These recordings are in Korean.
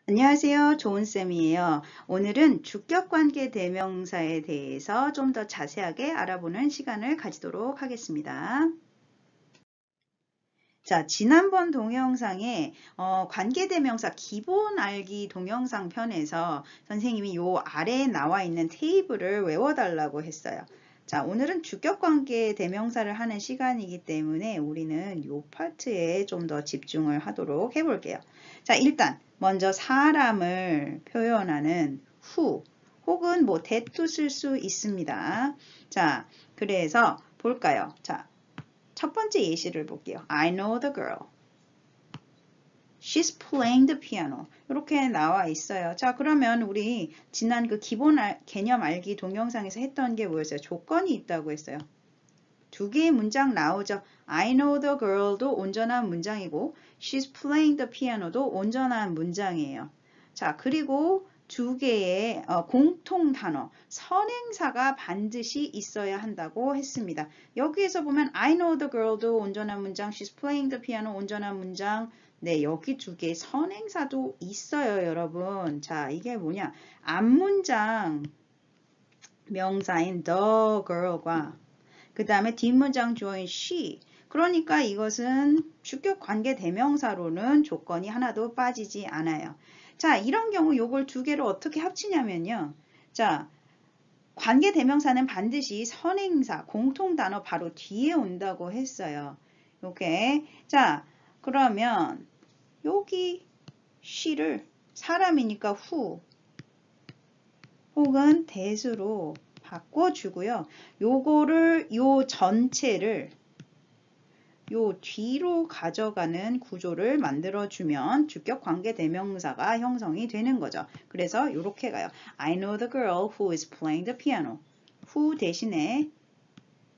안녕하세요. 좋은쌤이에요. 오늘은 주격관계 대명사에 대해서 좀 더 자세하게 알아보는 시간을 가지도록 하겠습니다. 자, 지난번 동영상에 관계대명사 기본 알기 동영상 편에서 선생님이 요 아래에 나와 있는 테이블을 외워달라고 했어요. 자, 오늘은 주격관계 대명사를 하는 시간이기 때문에 우리는 요 파트에 좀 더 집중을 하도록 해볼게요. 자, 일단 먼저 사람을 표현하는 who 혹은 뭐 that도 쓸 수 있습니다. 자, 그래서 볼까요? 자, 첫 번째 예시를 볼게요. I know the girl. She's playing the piano. 이렇게 나와 있어요. 자, 그러면 우리 지난 그 기본 개념 알기 동영상에서 했던 게 뭐였어요? 조건이 있다고 했어요. 두 개의 문장 나오죠. I know the girl도 온전한 문장이고 She's playing the piano도 온전한 문장이에요. 자, 그리고 두 개의 공통 단어, 선행사가 반드시 있어야 한다고 했습니다. 여기에서 보면 I know the girl도 온전한 문장, She's playing the piano 온전한 문장. 네, 여기 두 개의 선행사도 있어요, 여러분. 자, 이게 뭐냐? 앞문장 명사인 the girl과 그 다음에 뒷문장 주어인 she. 그러니까 이것은 주격 관계 대명사로는 조건이 하나도 빠지지 않아요. 자, 이런 경우 요걸 두 개를 어떻게 합치냐면요. 자, 관계 대명사는 반드시 선행사, 공통 단어 바로 뒤에 온다고 했어요. 오케이. 자, 그러면 여기 she를 사람이니까 who 혹은 that으로 바꿔주고요. 요거를 요 전체를 요 뒤로 가져가는 구조를 만들어주면 주격 관계 대명사가 형성이 되는 거죠. 그래서 이렇게 가요. I know the girl who is playing the piano. who 대신에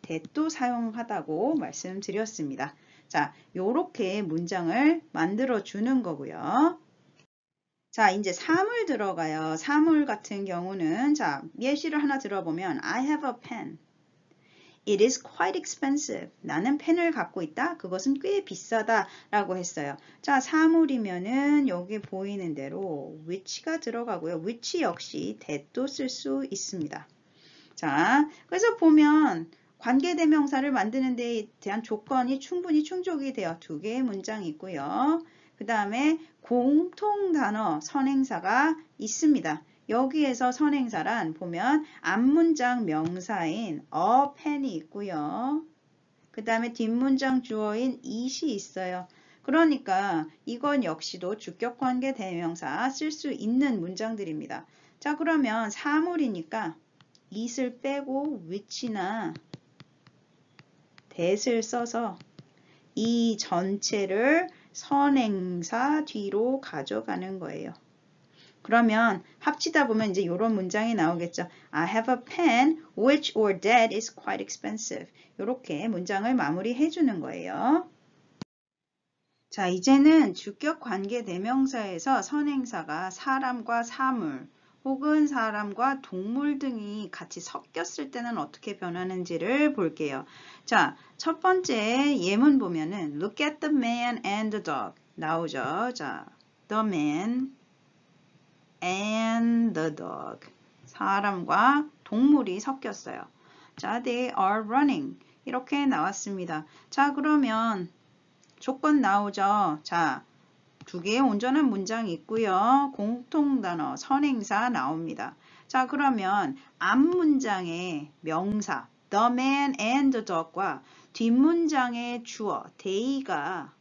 that도 사용하다고 말씀드렸습니다. 자, 요렇게 문장을 만들어주는 거고요. 자, 이제 사물 들어가요. 사물 같은 경우는 자, 예시를 하나 들어보면 I have a pen. It is quite expensive. 나는 펜을 갖고 있다. 그것은 꽤 비싸다 라고 했어요. 자, 사물이면은 여기 보이는 대로 which가 들어가고요. which 역시 that도 쓸 수 있습니다. 자, 그래서 보면 관계대명사를 만드는 데 대한 조건이 충분히 충족이 되어 두 개의 문장이 있고요. 그 다음에 공통 단어 선행사가 있습니다. 여기에서 선행사란 보면 앞문장 명사인 a pen이 있고요. 그 다음에 뒷문장 주어인 it이 있어요. 그러니까 이건 역시도 주격관계 대명사 쓸 수 있는 문장들입니다. 자, 그러면 사물이니까 it을 빼고 which나 that을 써서 이 전체를 선행사 뒤로 가져가는 거예요. 그러면 합치다 보면 이제 이런 문장이 나오겠죠. I have a pen which or that is quite expensive. 이렇게 문장을 마무리해 주는 거예요. 자, 이제는 주격 관계 대명사에서 선행사가 사람과 사물 혹은 사람과 동물 등이 같이 섞였을 때는 어떻게 변하는지를 볼게요. 자, 첫 번째 예문 보면은 Look at the man and the dog 나오죠. 자, the man and the dog 사람과 동물이 섞였어요. 자, they are running 이렇게 나왔습니다. 자, 그러면 조건 나오죠. 자, 두 개의 온전한 문장이 있고요. 공통 단어, 선행사 나옵니다. 자, 그러면 앞문장의 명사 the man and the dog과 뒷문장의 주어 they가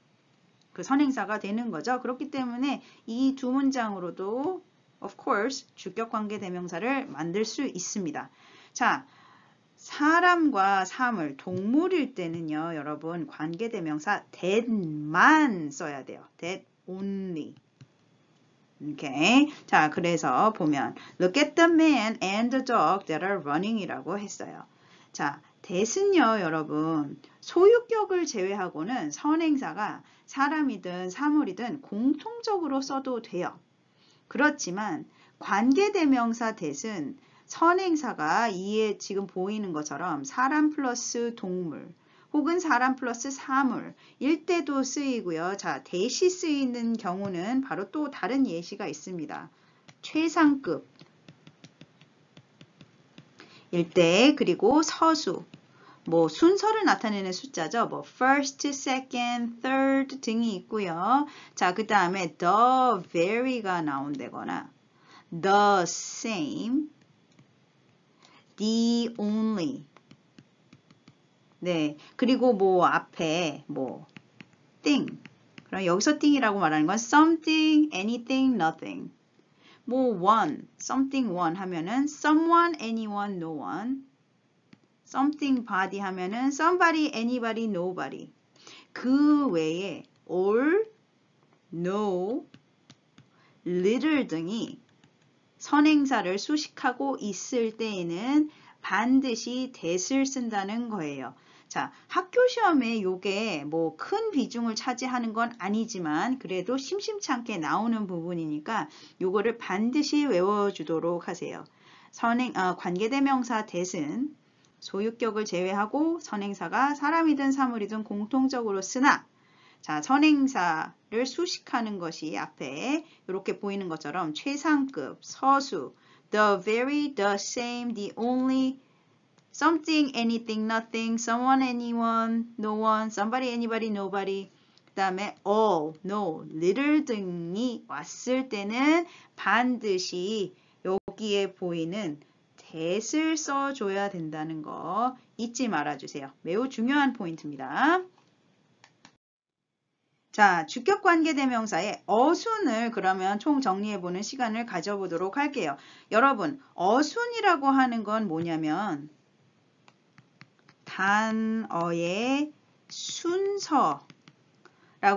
그 선행사가 되는 거죠. 그렇기 때문에 이 두 문장으로도 of course 주격 관계 대명사를 만들 수 있습니다. 자, 사람과 사물, 동물일 때는요, 여러분 관계대명사 that만 써야 돼요. that only. 오케이. 자, 그래서 보면 Look at the man and the dog that are running 이라고 했어요. 자, that은요, 여러분 소유격을 제외하고는 선행사가 사람이든 사물이든 공통적으로 써도 돼요. 그렇지만 관계대명사 that은 선행사가 이에 지금 보이는 것처럼 사람 플러스 동물 혹은 사람 플러스 사물 일 때도 쓰이고요. 자, 대시 쓰이는 경우는 바로 또 다른 예시가 있습니다. 최상급 일 때, 그리고 서수, 뭐 순서를 나타내는 숫자죠. 뭐 first, second, third 등이 있고요. 자, 그 다음에 the very가 나온다거나 the same, the only. 네, 그리고 뭐 앞에 뭐 thing. 그럼 여기서 thing이라고 말하는 건 something, anything, nothing. 뭐 one, something one 하면은 someone, anyone, no one. something body 하면은 somebody, anybody, nobody. 그 외에 all, no, little 등이 선행사를 수식하고 있을 때에는 반드시 that을 쓴다는 거예요. 자, 학교 시험에 요게 뭐 큰 비중을 차지하는 건 아니지만 그래도 심심찮게 나오는 부분이니까 요거를 반드시 외워주도록 하세요. 관계대명사 that은 소유격을 제외하고 선행사가 사람이든 사물이든 공통적으로 쓰나, 자, 선행사를 수식하는 것이 앞에 이렇게 보이는 것처럼 최상급, 서수, the very, the same, the only, something, anything, nothing, someone, anyone, no one, somebody, anybody, nobody, 그 다음에 all, no, little 등이 왔을 때는 반드시 여기에 보이는 that을 써줘야 된다는 거 잊지 말아주세요. 매우 중요한 포인트입니다. 자, 주격관계대명사의 어순을 그러면 총 정리해보는 시간을 가져보도록 할게요. 여러분, 어순이라고 하는 건 뭐냐면 단어의 순서라고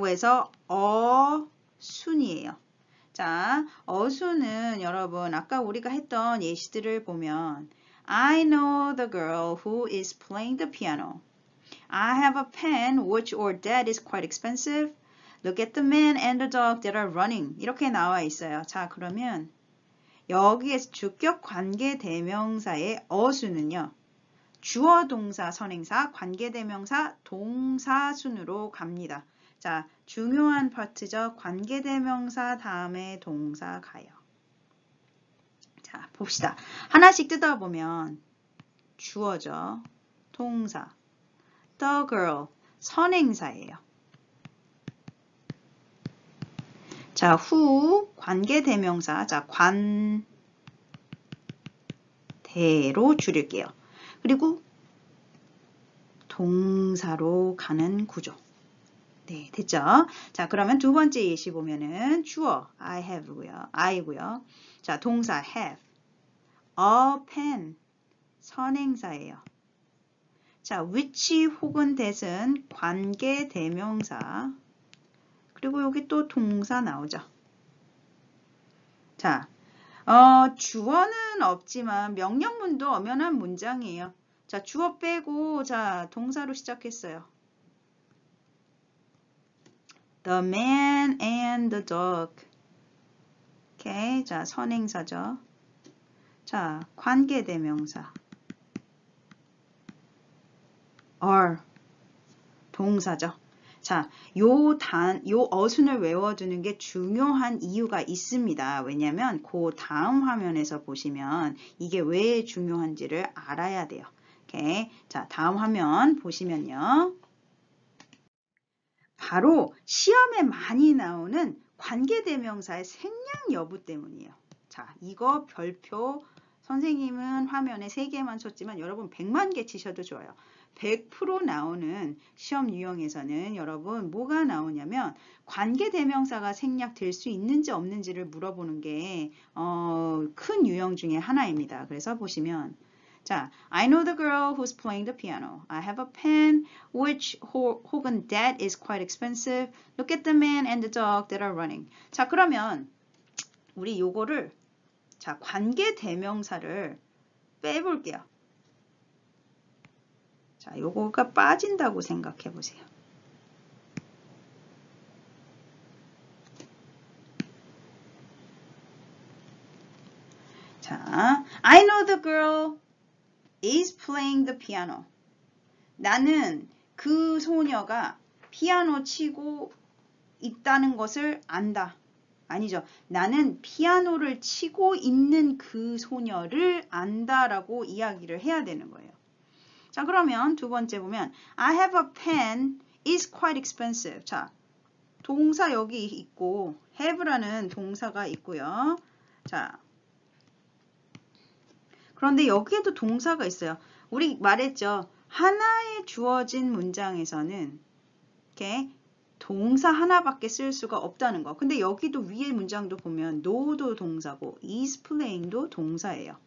해서 어순이에요. 자, 어순은 여러분 아까 우리가 했던 예시들을 보면 I know the girl who is playing the piano. I have a pen which or that is quite expensive. Look at the man and the dog that are running. 이렇게 나와 있어요. 자, 그러면 여기에서 주격 관계대명사의 어순은요. 주어 동사 선행사 관계대명사 동사순으로 갑니다. 자, 중요한 파트죠. 관계대명사 다음에 동사 가요. 자, 봅시다. 하나씩 뜯어보면 주어죠. 동사. The girl. 선행사예요. 자, 후 관계대명사. 자, 관대로 줄일게요. 그리고 동사로 가는 구조. 네, 됐죠? 자, 그러면 두 번째 예시 보면은 주어 I have고요. I고요. 자, 동사 have. A pen. 선행사예요. 자, which 혹은 that은 관계대명사. 그리고 여기 또 동사 나오죠. 자, 주어는 없지만 명령문도 엄연한 문장이에요. 자, 주어 빼고 자, 동사로 시작했어요. The man and the dog. 오케이. 자, 선행사죠. 자, 관계대명사. are. 동사죠. 자, 요 어순을 외워두는 게 중요한 이유가 있습니다. 왜냐면 그 다음 화면에서 보시면 이게 왜 중요한지를 알아야 돼요. 오케이. 자, 다음 화면 보시면요. 바로 시험에 많이 나오는 관계대명사의 생략 여부 때문이에요. 자, 이거 별표 선생님은 화면에 3개만 쳤지만 여러분 100만 개 치셔도 좋아요. 100% 나오는 시험 유형에서는 여러분 뭐가 나오냐면 관계대명사가 생략될 수 있는지 없는지를 물어보는 게 큰 유형 중에 하나입니다. 그래서 보시면 자, I know the girl who's playing the piano. I have a pen which 혹은 that is quite expensive. Look at the man and the dog that are running. 자, 그러면 우리 요거를 자, 관계대명사를 빼볼게요. 자, 요거가 빠진다고 생각해 보세요. 자, I know the girl is playing the piano. 나는 그 소녀가 피아노 치고 있다는 것을 안다. 아니죠. 나는 피아노를 치고 있는 그 소녀를 안다라고 이야기를 해야 되는 거예요. 자, 그러면 두 번째 보면 I have a pen is quite expensive. 자, 동사 여기 있고 have라는 동사가 있고요. 자, 그런데 여기에도 동사가 있어요. 우리 말했죠. 하나의 주어진 문장에서는 이렇게 동사 하나밖에 쓸 수가 없다는 거. 근데 여기도 위에 문장도 보면 no도 동사고 is playing도 동사예요.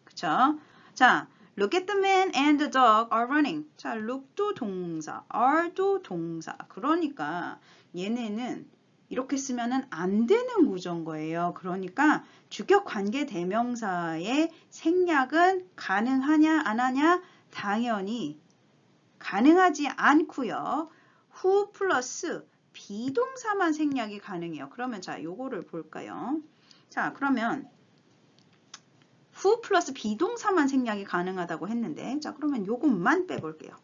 그쵸? 자, look at the man and the dog are running. 자, look도 동사, are도 동사. 그러니까 얘네는 이렇게 쓰면은 안 되는 구조인 거예요. 그러니까 주격 관계 대명사의 생략은 가능하냐 안 하냐? 당연히 가능하지 않고요. who 플러스 비동사만 생략이 가능해요. 그러면 자, 요거를 볼까요? 자, 그러면 who 플러스 비동사만 생략이 가능하다고 했는데, 자, 그러면 요것만 빼볼게요.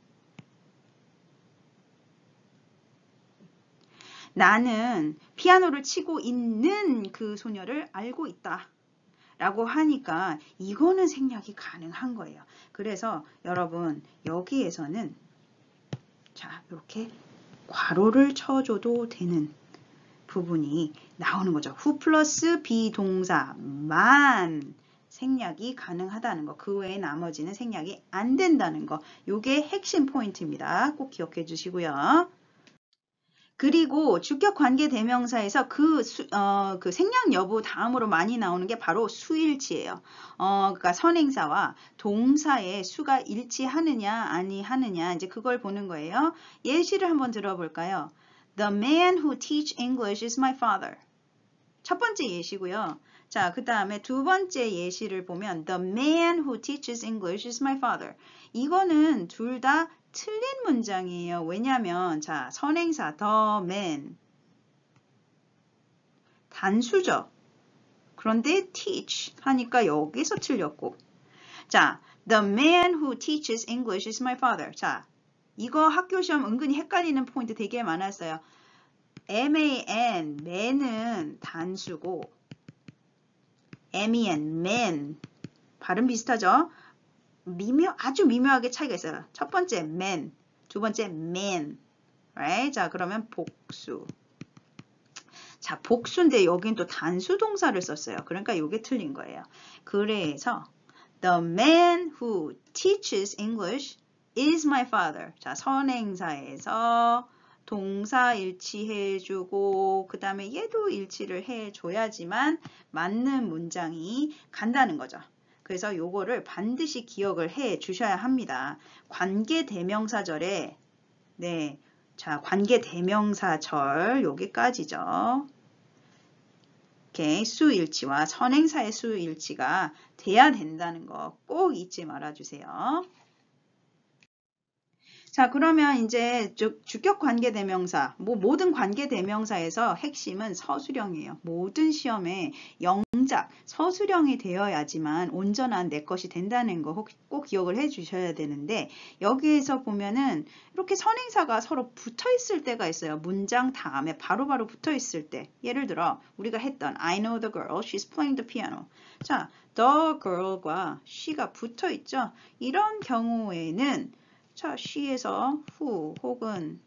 나는 피아노를 치고 있는 그 소녀를 알고 있다. 라고 하니까 이거는 생략이 가능한 거예요. 그래서 여러분 여기에서는 자, 이렇게 괄호를 쳐줘도 되는 부분이 나오는 거죠. who 플러스 비동사만 생략이 가능하다는 거. 그 외에 나머지는 생략이 안 된다는 거. 요게 핵심 포인트입니다. 꼭 기억해 주시고요. 그리고 주격 관계 대명사에서 그 생략 여부 다음으로 많이 나오는 게 바로 수일치예요. 그러니까 선행사와 동사의 수가 일치하느냐 아니하느냐 이제 그걸 보는 거예요. 예시를 한번 들어볼까요? The man who teach English is my father. 첫 번째 예시고요. 자, 그 다음에 두 번째 예시를 보면 The man who teaches English is my father. 이거는 둘 다 틀린 문장이에요. 왜냐면 자, 선행사 the man 단수죠. 그런데 teach 하니까 여기서 틀렸고. 자, the man who teaches English is my father. 자, 이거 학교 시험 은근히 헷갈리는 포인트 되게 많았어요. man, man은 단수고 men, man 발음 비슷하죠? 아주 미묘하게 차이가 있어요. 첫 번째 man, 두 번째 man. Right? 자, 그러면 복수. 자, 복수인데 여긴 또 단수 동사를 썼어요. 그러니까 이게 틀린 거예요. 그래서 the man who teaches English is my father. 자, 선행사에서 동사 일치해주고 그 다음에 얘도 일치를 해줘야지만 맞는 문장이 간다는 거죠. 그래서 요거를 반드시 기억을 해 주셔야 합니다. 관계대명사절에 네, 자, 관계대명사절 여기까지죠. 이렇게 수일치와 선행사의 수일치가 돼야 된다는 거 꼭 잊지 말아주세요. 자, 그러면 이제 주격 관계대명사, 모든 관계대명사에서 핵심은 서술형이에요. 모든 시험에 영작, 서술형이 되어야지만 온전한 내 것이 된다는 거 꼭 기억을 해 주셔야 되는데 여기에서 보면은 이렇게 선행사가 서로 붙어 있을 때가 있어요. 문장 다음에 바로바로 붙어 있을 때. 예를 들어 우리가 했던 I know the girl, she's playing the piano. 자, the girl과 she가 붙어 있죠. 이런 경우에는 자, she에서 who 혹은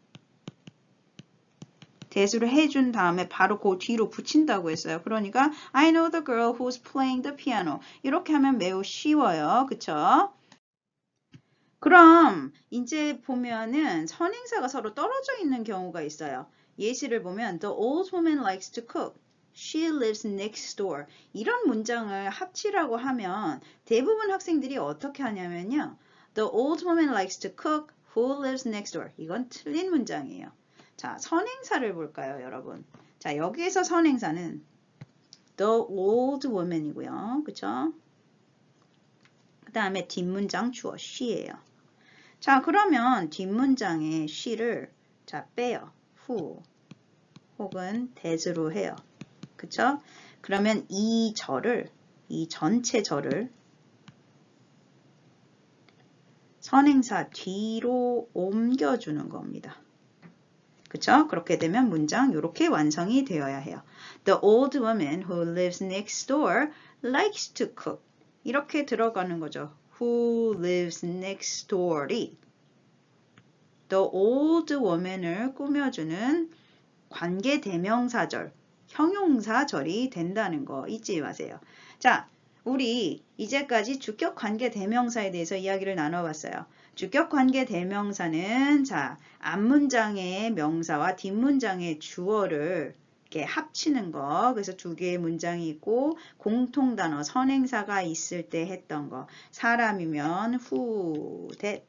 대수를 해준 다음에 바로 그 뒤로 붙인다고 했어요. 그러니까 I know the girl who's playing the piano. 이렇게 하면 매우 쉬워요. 그쵸? 그럼 이제 보면은 선행사가 서로 떨어져 있는 경우가 있어요. 예시를 보면 The old woman likes to cook. She lives next door. 이런 문장을 합치라고 하면 대부분 학생들이 어떻게 하냐면요. The old woman likes to cook. Who lives next door? 이건 틀린 문장이에요. 자, 선행사를 볼까요, 여러분? 자, 여기에서 선행사는 the old woman이고요. 그쵸? 그 다음에 뒷문장 주어 she예요. 자, 그러면 뒷문장에 she를 자, 빼요. who 혹은 that으로 해요. 그쵸? 그러면 이 전체 절을 선행사 뒤로 옮겨주는 겁니다. 그쵸? 그렇게 되면 문장 이렇게 완성이 되어야 해요. The old woman who lives next door likes to cook. 이렇게 들어가는 거죠. Who lives next door이 The old woman을 꾸며주는 관계대명사절, 형용사절이 된다는 거 잊지 마세요. 자, 우리 이제까지 주격관계대명사에 대해서 이야기를 나눠봤어요. 주격관계대명사는 자, 앞문장의 명사와 뒷문장의 주어를 이렇게 합치는 거. 그래서 두 개의 문장이 있고 공통단어 선행사가 있을 때 했던 거. 사람이면 who, that.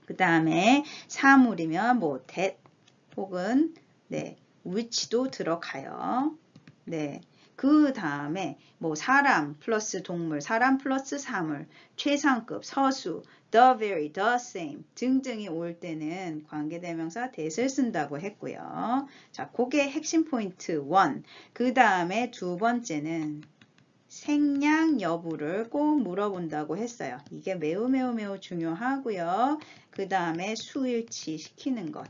그 다음에 사물이면 뭐 that 혹은 네, which도 들어가요. 네. 그 다음에 뭐 사람 플러스 동물, 사람 플러스 사물, 최상급, 서수, the very, the same 등등이 올 때는 관계대명사 that을 쓴다고 했고요. 자, 그게 핵심 포인트 1. 그 다음에 두 번째는 생략 여부를 꼭 물어본다고 했어요. 이게 매우 중요하고요. 그 다음에 수일치 시키는 것.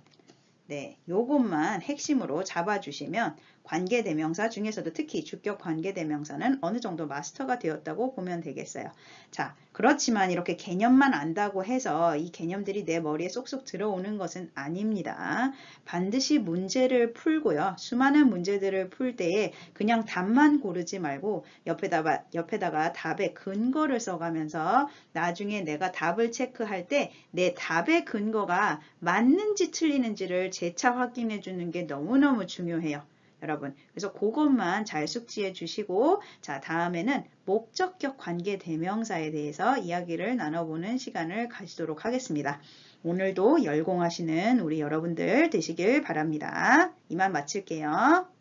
네, 요것만 핵심으로 잡아주시면 관계대명사 중에서도 특히 주격 관계대명사는 어느 정도 마스터가 되었다고 보면 되겠어요. 자, 그렇지만 이렇게 개념만 안다고 해서 이 개념들이 내 머리에 쏙쏙 들어오는 것은 아닙니다. 반드시 문제를 풀고요. 수많은 문제들을 풀 때에 그냥 답만 고르지 말고 옆에다가 답의 근거를 써가면서 나중에 내가 답을 체크할 때 내 답의 근거가 맞는지 틀리는지를 재차 확인해 주는 게 너무너무 중요해요. 여러분, 그래서 그것만 잘 숙지해 주시고 자, 다음에는 목적격 관계대명사에 대해서 이야기를 나눠보는 시간을 가지도록 하겠습니다. 오늘도 열공하시는 우리 여러분들 되시길 바랍니다. 이만 마칠게요.